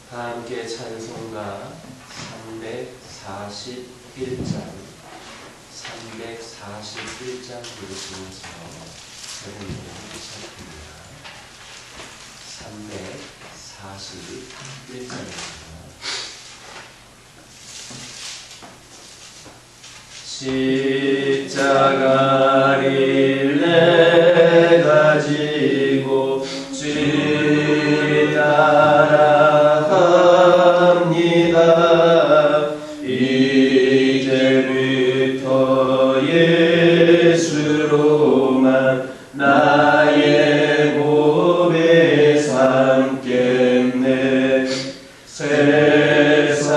함께 찬송가 341장 부르시면서 새로운 노래를 시작합니다. 341장입니다. 십자가를 내가 지고 주를 따라갑니다. 이제부터 예수로만 나의 몸에 삼겠네. 세상에서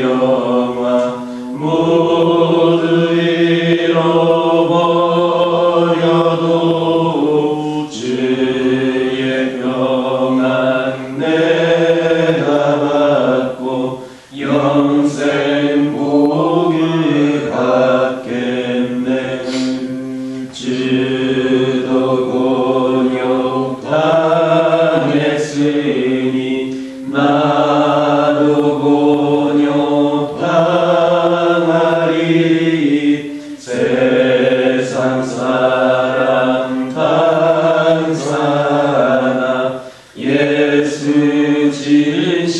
영화 모두 잃어버려도 주의 평안 내가 받고 영생 복을 받겠네. 주도 곤욕 당했으니 나도 곤욕 당하리. 세상 사람 당사나 예수 진실합니다.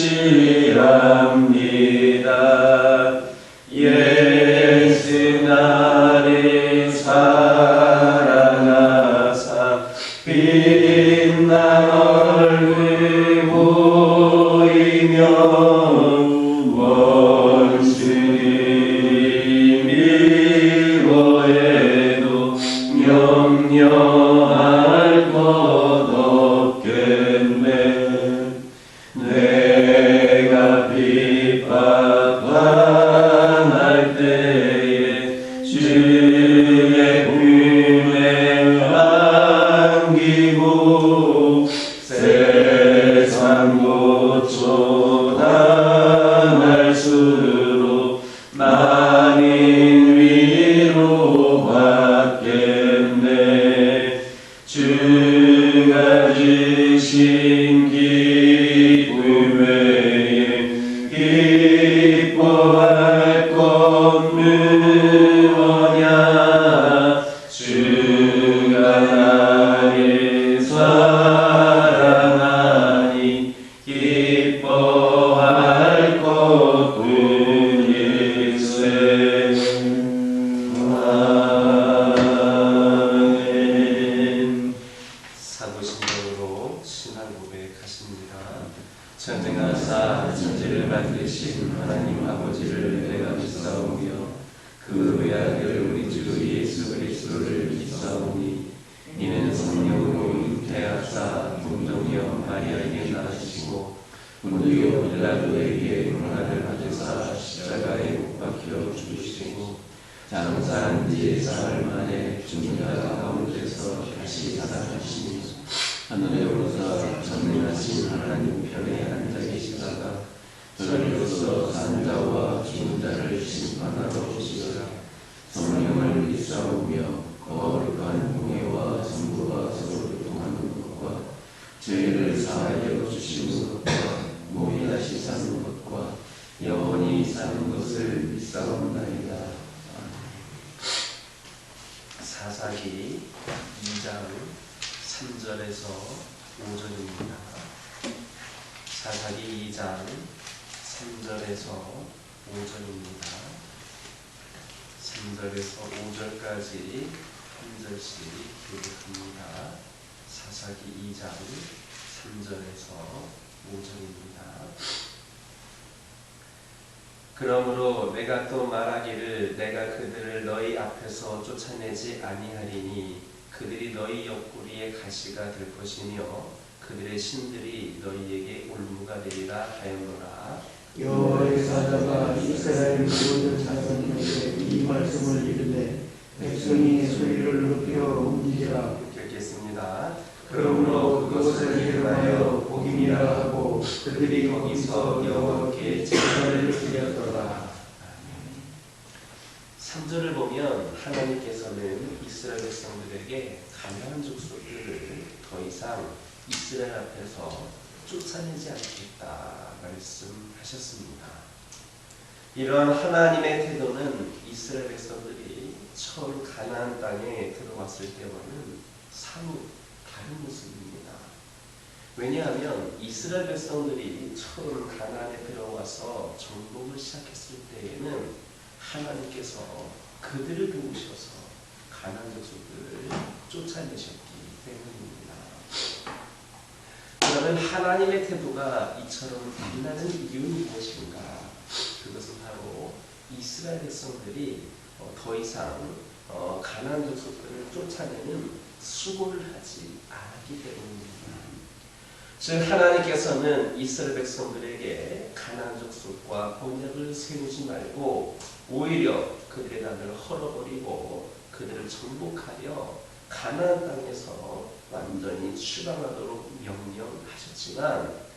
예수 나를 사랑하사 빛난 얼굴 보이며 원수를 미워해도 염려할 것 없겠네. 내가 핍박당할 때에 주의 품에 안기고 세상 고초 당할수록 많은 위로 받겠네. 주가 주신 기쁨 외에 기뻐할 것 무엇냐. 주가 나를 사랑하니 기뻐할 것뿐일세. 아멘. 사도신경으로 신앙 고백하십니다. 전쟁하사 천지를 만드신 하나님 아버지를 내가 믿사오며 그 외아들 우리 주 예수 그리스도를 믿사오니 이는 성령으로 잉태하사 문동여 마리아에게 낳으시고 본디오 빌라도에게 고난을 받으사 십자가에 못 박혀 죽으시고 장사한 지 사흘 만에 죽은 자 가운데서 다시 살아나시니 하늘에 오르사 전능하신 하나님 편에 앉아 계시다가 저리로서 산 자와 죽은 자를 심판하러 오시리라. 성령을 믿사오며 거룩한 공예와 성부와 서로 교통하는 것과 죄를 사하여 주시는 것과 몸이 다시 사는 것과 영원히 사는 것을 믿사옵나이다. 사사기 2장 3절에서 5절입니다. 사사기 2장 3절에서 5절입니다. 3절에서 5절까지 한 절씩 교독합니다. 사사기 2장 3절에서 5절입니다. 그러므로 내가 또 말하기를 내가 그들을 너희 앞에서 쫓아내지 아니하리니 그들이 너희 옆구리에 가시가 될 것이며 그들의 신들이 너희에게 올무가 되리라 하였노라. 여호와의 사자가 이스라엘 모든 자손에게 이 말씀을 이르되 백성이 소리를 높여 움직이라. 읽겠습니다. 그러므로 그것을 이름하여 복임이라 하고 그들이 거기서 여호와께 제사를 드렸더라. 3절을 보면 하나님께서는 이스라엘 백성들에게 가나안 족속들을 더 이상 이스라엘 앞에서 쫓아내지 않겠다 말씀하셨습니다. 이러한 하나님의 태도는 이스라엘 백성들이 처음 가나안 땅에 들어왔을 때와는 사뭇 다른 모습입니다. 왜냐하면 이스라엘 백성들이 처음 가나안에 들어와서 정복을 시작했을 때에는 하나님께서 그들을 도우셔서 가나안 족속들을 쫓아내셨기 때문입니다. 그러면 하나님의 태도가 이처럼 빛나는 이유는 무엇인가? 그것은 바로 이스라엘 백성들이 더 이상 가나안 족속들을 쫓아내는 수고를 하지 않았기 때문입니다. 즉 하나님께서는 이스라엘 백성들에게 가나안 족속과 언약을 세우지 말고 오히려 그들의 땅을 헐어버리고 그들을 정복하여 가나안 땅에서 완전히 출방하도록 명령하셨지만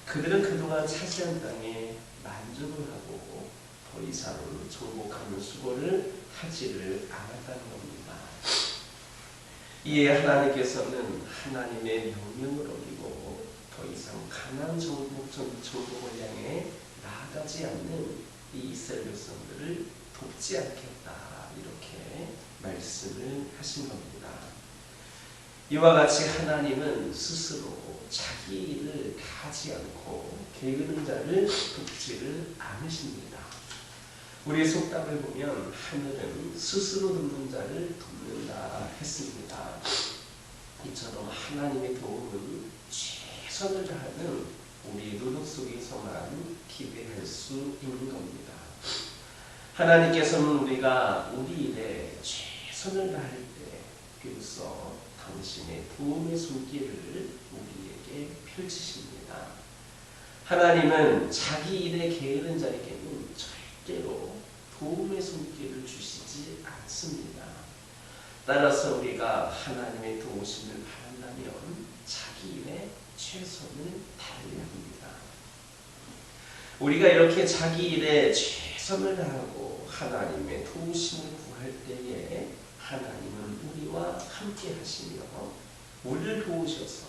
그들은 그동안 차지한 땅에 만족을 하고 더 이상 정복하는 수고를 하지를 않았다는 겁니다. 이에 하나님께서는 하나님의 명령을 어기고 더 이상 가나안 정복을 향해 나아가지 않는 이 이스라엘 백성들을 돕지 않겠다 이렇게 말씀을 하신 겁니다. 이와 같이 하나님은 스스로 자기 일을 하지 않고 게으른 자를 돕지를 않으십니다. 우리의 속담을 보면 하늘은 스스로 돕는 자를 돕는다 했습니다. 이처럼 하나님의 도움은 최선을 다하는 우리의 노력 속에서만 기대할 수 있는 겁니다. 하나님께서는 우리가 우리 일에 최선을 다할 때 비로소 당신의 도움의 손길을 우리에게 펼치십니다. 하나님은 자기 일에 게으른 자에게는 절대로 도움의 손길을 주시지 않습니다. 따라서 우리가 하나님의 도우심을 바란다면 자기 일에 최선을 다해야 합니다. 우리가 이렇게 자기 일에 최선을 다하고 하나님의 도우심을 구할 때에 하나님은 우리와 함께 하시며 우리를 도우셔서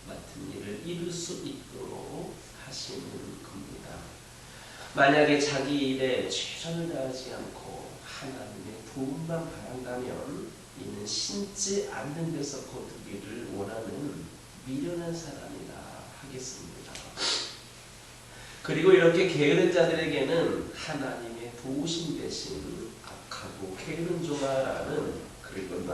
맡은 일을 이룰 수 있도록 하시는 겁니다. 만약에 자기 일에 최선을 다하지 않고 하나님의 도움만 바란다면 이는 신지 않는 데서 거두기를 원하는 미련한 사람이라 하겠습니다. 그리고 이렇게 게으른 자들에게는 하나님의 도우심 대신 악하고 게으른 종아라는 그리고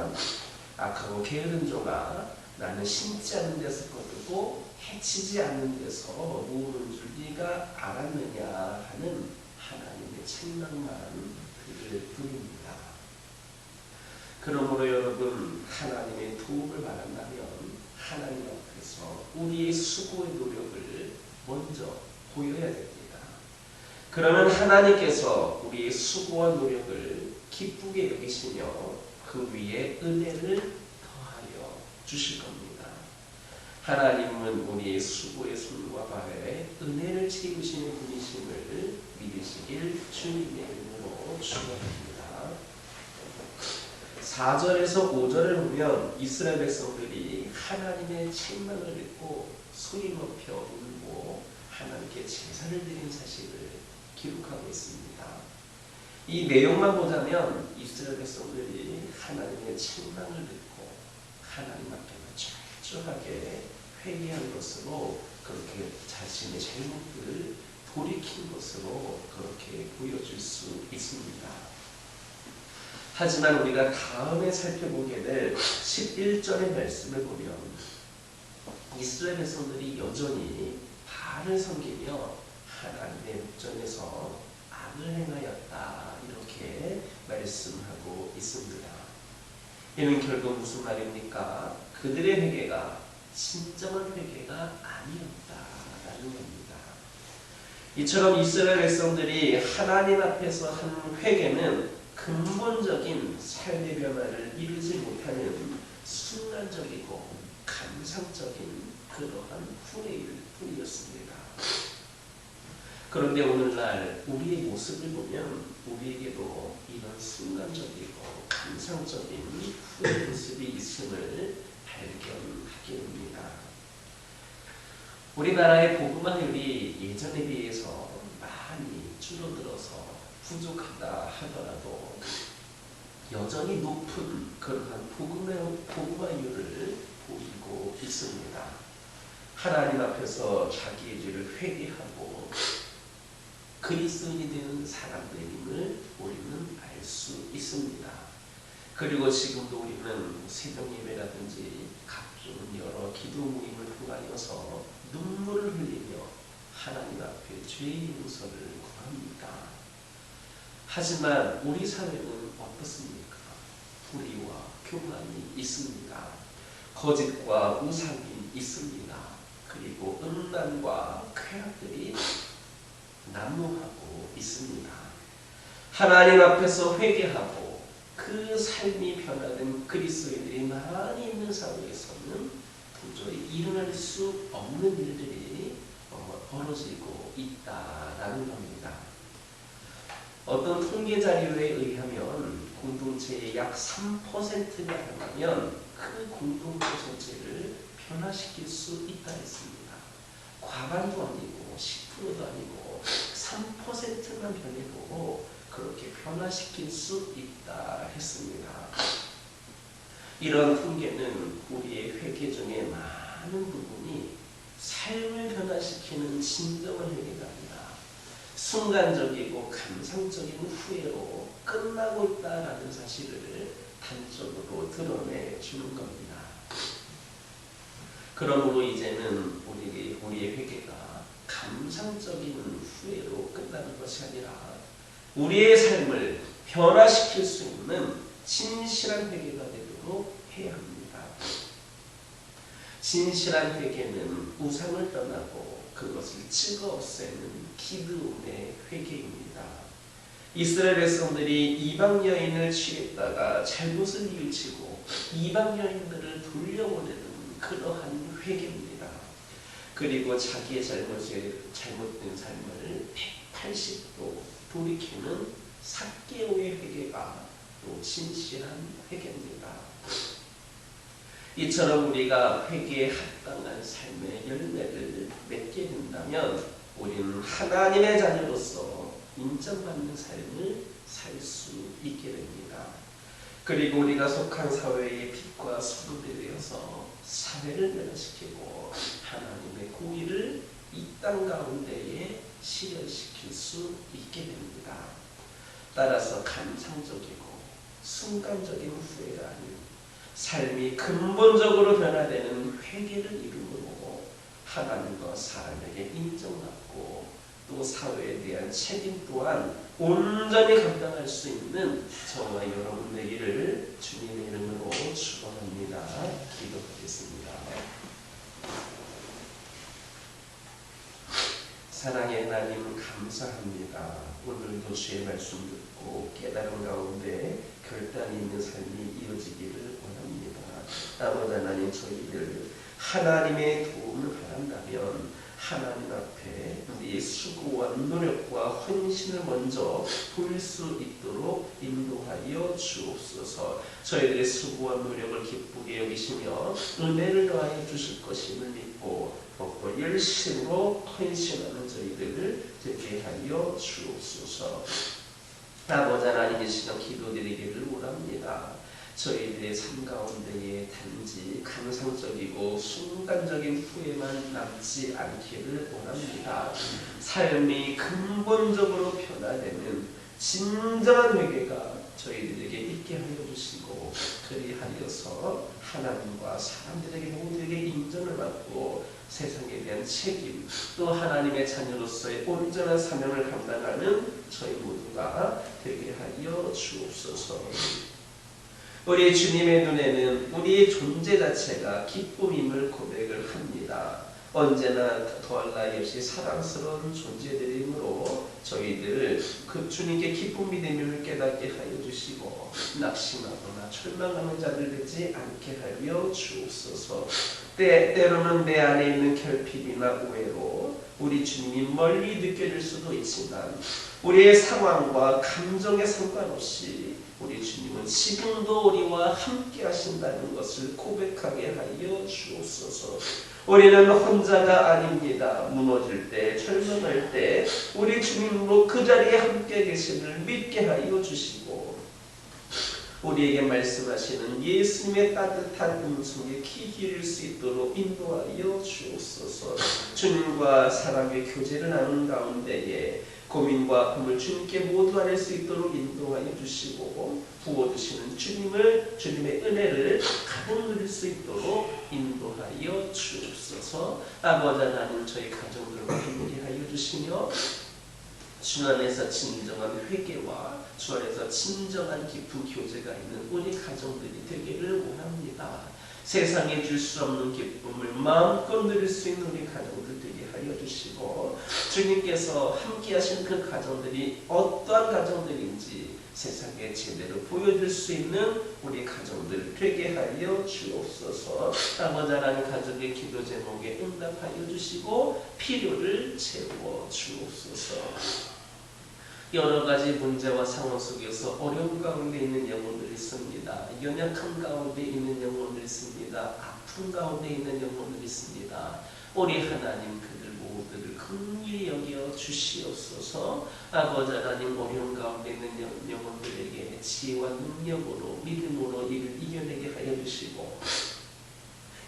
악하고 게으른 종아 나는 신지 않는 데서 거두고 해치지 않는 데서 모으는 줄 네가 알았느냐 하는 하나님의 책망만 들을 뿐입니다. 그러므로 여러분 하나님의 도움을 바란다면 하나님 앞에서 우리의 수고의 노력을 먼저 보여야 됩니다. 그러면 하나님께서 우리의 수고와 노력을 기쁘게 여기시며 그 위에 은혜를 더하여 주실 겁니다. 하나님은 우리의 수고의 손과 발에 은혜를 채우시는 분이심을 믿으시길 주님의 이름으로 축원합니다. 4절에서 5절을 보면 이스라엘 백성들이 하나님의 책망을 듣고 소리 높여 울고 하나님께 제사를 드린 사실을 기록하고 있습니다. 이 내용만 보자면 이스라엘 백성들이 하나님의 책망을 듣고 하나님 앞에 철저하게 회개한 것으로 그렇게 자신의 잘못들을 돌이킨 것으로 그렇게 보여줄 수 있습니다. 하지만 우리가 다음에 살펴보게 될 11절의 말씀을 보면 이스라엘 백성들이 여전히 바알을 섬기며 하나님의 목전에서 악을 행하였다 이렇게 말씀하고 있습니다. 이는 결국 무슨 말입니까? 그들의 회개가 진정한 회개가 아니었다라는 겁니다. 이처럼 이스라엘 백성들이 하나님 앞에서 한 회개는 근본적인 삶의 변화를 이루지 못하는 순간적이고 감상적인 그러한 후회일 뿐이었습니다. 그런데 오늘날 우리의 모습을 보면 우리에게도 이런 순간적이고 감상적인 후회 모습이 있음을 발견하게 됩니다. 우리나라의 복음화율이 예전에 비해서 많이 줄어들어서 부족하다 하더라도 여전히 높은 그러한 복음화율을 보이고 있습니다. 하나님 앞에서 자기의 죄를 회개하고 그리스도인이 되는 사람들임을 우리는 알 수 있습니다. 그리고 지금도 우리는 새벽예배라든지 각종 여러 기도 모임을 통하여서 눈물을 흘리며 하나님 앞에 죄의 용서를 구합니다. 하지만 우리 사회는 어떻습니까? 불의와 교만이 있습니다. 거짓과 우상이 있습니다. 그리고 음란과 쾌락들이 난무하고 있습니다. 하나님 앞에서 회개하고 그 삶이 변화된 그리스도인들이 많이 있는 사회에서는 도저히 일어날 수 없는 일들이 벌어지고 있다라는 겁니다. 어떤 통계 자료에 의하면 공동체의 약 3%가 변하면 그 공동체 전체를 변화시킬 수 있다 했습니다. 과반도 아니고 10%도 아니고 3%만 변해도 그렇게 변화시킬 수 있다 했습니다. 이런 통계는 우리의 회개 중에 많은 부분이 삶을 변화시키는 진정한 회개가 아니라 순간적이고 감상적인 후회로 끝나고 있다라는 사실을 단적으로 드러내 주는 겁니다. 그러므로 이제는 우리의 회개가 감상적인 후회로 끝나는 것이 아니라 우리의 삶을 변화시킬 수 있는 진실한 회개가 되도록 해야 합니다. 진실한 회개는 우상을 떠나고 그것을 찍어 없애는 기드온의 회개입니다. 이스라엘 백성들이 이방 여인을 취했다가 잘못을 뉘우치고 이방 여인들을 돌려보내는 그러한 회개입니다. 그리고 자기의 잘못된 삶을 180도 돌이키는 삭개오의 회개가 또 진실한 회개입니다. 이처럼 우리가 회개에 합당한 삶의 열매를 맺게 된다면 우리는 하나님의 자녀로서 인정받는 삶을 살 수 있게 됩니다. 그리고 우리가 속한 사회의 빛과 소금이 되어서 사회를 변화시키고 하나님의 공의를 이 땅 가운데에 실현시킬 수 있게 됩니다. 따라서 감상적이고 순간적인 후회가 아닌 삶이 근본적으로 변화되는 회개를 이루므로 하나님과 사람에게 인정받고 또 사회에 대한 책임 또한 온전히 감당할 수 있는 저와 여러분 되기를 주님의 이름으로 축원합니다. 기도하겠습니다. 사랑의 하나님 감사합니다. 오늘도 주의 말씀 듣고 깨달은 가운데 결단이 있는 삶이 이어지기를 원합니다. 아버지 하나님, 저희들 하나님의 도움을 바란다면 하나님 앞에 우리의 수고와 노력과 헌신을 먼저 볼 수 있도록 인도하여 주옵소서. 저희들의 수고와 노력을 기쁘게 여기시며 은혜를 더하여 주실 것임을 믿고 더욱더 열심으로 헌신하는 저희들을 되게 하여 주옵소서. 아버지 하나님, 이 시간 기도드리기를 원합니다. 저희들의 삶 가운데에 단지 감상적이고 순간적인 후회만 남지 않기를 원합니다. 삶이 근본적으로 변화되는 진정한 회개가 저희들에게 있게 하여 주시고 그리하여서 하나님과 사람들에게 모두에게 인정을 받고 세상에 대한 책임 또 하나님의 자녀로서의 온전한 사명을 감당하는 저희 모두가 되게 하여 주옵소서. 우리 주님의 눈에는 우리의 존재 자체가 기쁨임을 고백을 합니다. 언제나 더할 나위 없이 사랑스러운 존재들이므로 저희들 그 주님께 기쁨이 되심을 깨닫게 하여 주시고 낙심하거나 절망하는 자들 되지 않게 하여 주옵소서. 때로는 내 안에 있는 결핍이나 오해로 우리 주님이 멀리 느껴질 수도 있지만 우리의 상황과 감정에 상관없이 우리 주님은 지금도 우리와 함께 하신다는 것을 고백하게 하여 주옵소서. 우리는 혼자가 아닙니다. 무너질 때, 절망할 때 우리 주님으로 그 자리에 함께 계심을 믿게 하여 주시고 우리에게 말씀하시는 예수님의 따뜻한 음성에 귀 기울일 수 있도록 인도하여 주옵소서. 주님과 사람의 교제를 하는 가운데에 고민과 아픔을 주님께 모두 안을 수 있도록 인도하여 주시고 부어주시는 주님의 은혜를 가득 누릴 수 있도록 인도하여 주옵소서. 아버지 하나님, 저희 가정들과 함께하여 주시며 주 안에서 진정한 회개와 주 안에서 진정한 깊은 교제가 있는 우리 가정들이 되기를 원합니다. 세상에 줄 수 없는 기쁨을 마음껏 누릴 수 있는 우리 가정들 되게 하여 주시고 주님께서 함께 하신 그 가정들이 어떠한 가정들인지 세상에 제대로 보여줄 수 있는 우리 가정들 되게 하여 주옵소서. 아버지 하나님, 가족의 기도 제목에 응답하여 주시고 필요를 채워 주옵소서. 여러 가지 문제와 상황 속에서 어려움 가운데 있는 영혼들이 있습니다. 연약한 가운데 있는 영혼들이 있습니다. 아픈 가운데 있는 영혼들이 있습니다. 우리 하나님, 그들 모두를 긍휼히 여겨 주시옵소서. 아버지 하나님, 어려움 가운데 있는 영혼들에게 지혜와 능력으로 믿음으로 이를 이겨내게 하여 주시고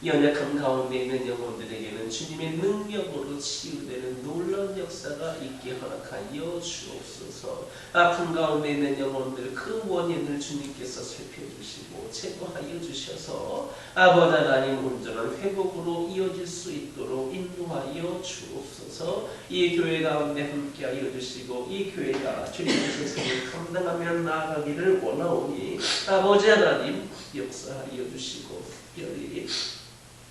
연약한 가운데 있는 영혼들에게는 주님의 능력으로 치유되는 놀라운 역사가 있게 허락하여 주옵소서. 아픈 가운데 있는 영혼들 그 원인을 주님께서 살펴주시고 제거하여 주셔서 아버지 하나님, 온전한 회복으로 이어질 수 있도록 인도하여 주옵소서. 이 교회 가운데 함께하여 주시고 이 교회가 주님의 세상을 감당하며 나아가기를 원하오니 아버지 하나님, 역사하여 주시고 특별히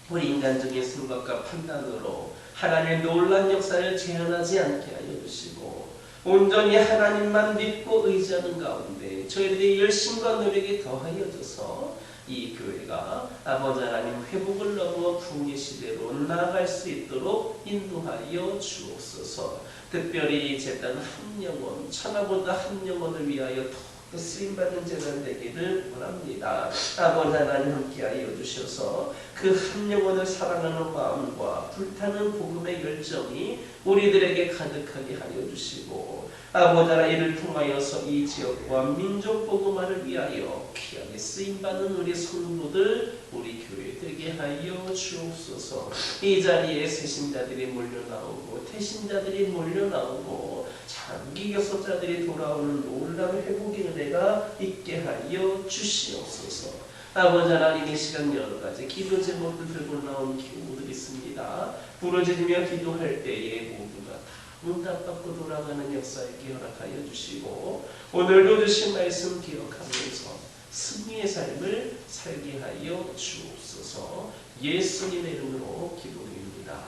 우리 인간적인 생각과 판단으로 하나님의 놀라운 역사를 제한하지 않게 하여 주시고 온전히 하나님만 믿고 의지하는 가운데 저희들의 열심과 노력이 더하여져서 이 교회가 아버지 하나님 회복을 넘어 부흥의 시대로 나아갈 수 있도록 인도하여 주옵소서. 특별히 제단 한 영혼, 천하보다 한 영혼을 위하여 더 쓰임받는 재단 되기를 원합니다. 아버지 하나님, 함께하여 주셔서 그 한 영혼을 사랑하는 마음과 불타는 복음의 열정이 우리들에게 가득하게 하여 주시고 아버지 하나님, 이를 통하여서 이 지역과 민족 복음화를 위하여 귀하게 쓰임받는 우리 성도들, 우리 교회 되게 하여 주옵소서. 이 자리에 세신자들이 몰려나오고 태신자들이 몰려나오고 장기 교섭자들이 돌아오는 놀라운 회복의 은혜가 있게 하여 주시옵소서. 아버지 하나님, 이 시간 여러 가지 기도 제목들 들고 나온 교우들이 있습니다. 부르짖으며 기도할 때에 모두가 응답받고 돌아가는 역사 있게 허락하여 주시고 오늘도 주신 말씀 기억하면서 승리의 삶을 살게 하여 주옵소서. 예수님의 이름으로 기도드립니다.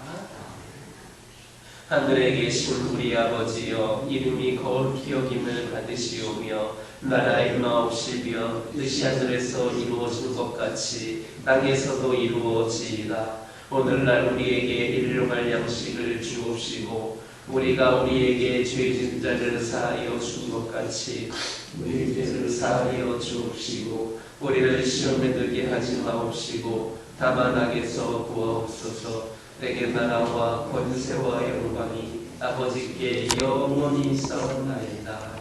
하늘에 계신 우리 아버지여, 이름이 거룩히 여김을 받으시오며 나라의 임하옵시며 뜻이 하늘에서 이루어진 것 같이 땅에서도 이루어지이다. 오늘날 우리에게 일용할 양식을 주옵시고 우리가 우리에게 죄진 자를 사하여 준 것 같이 우리 죄를 사하여 주옵시고 우리를 시험에 들게 하지 마옵시고 다만 악에서 구하옵소서. 내게 나라와 권세와 영광이 아버지께 영원히 있사옵나이다.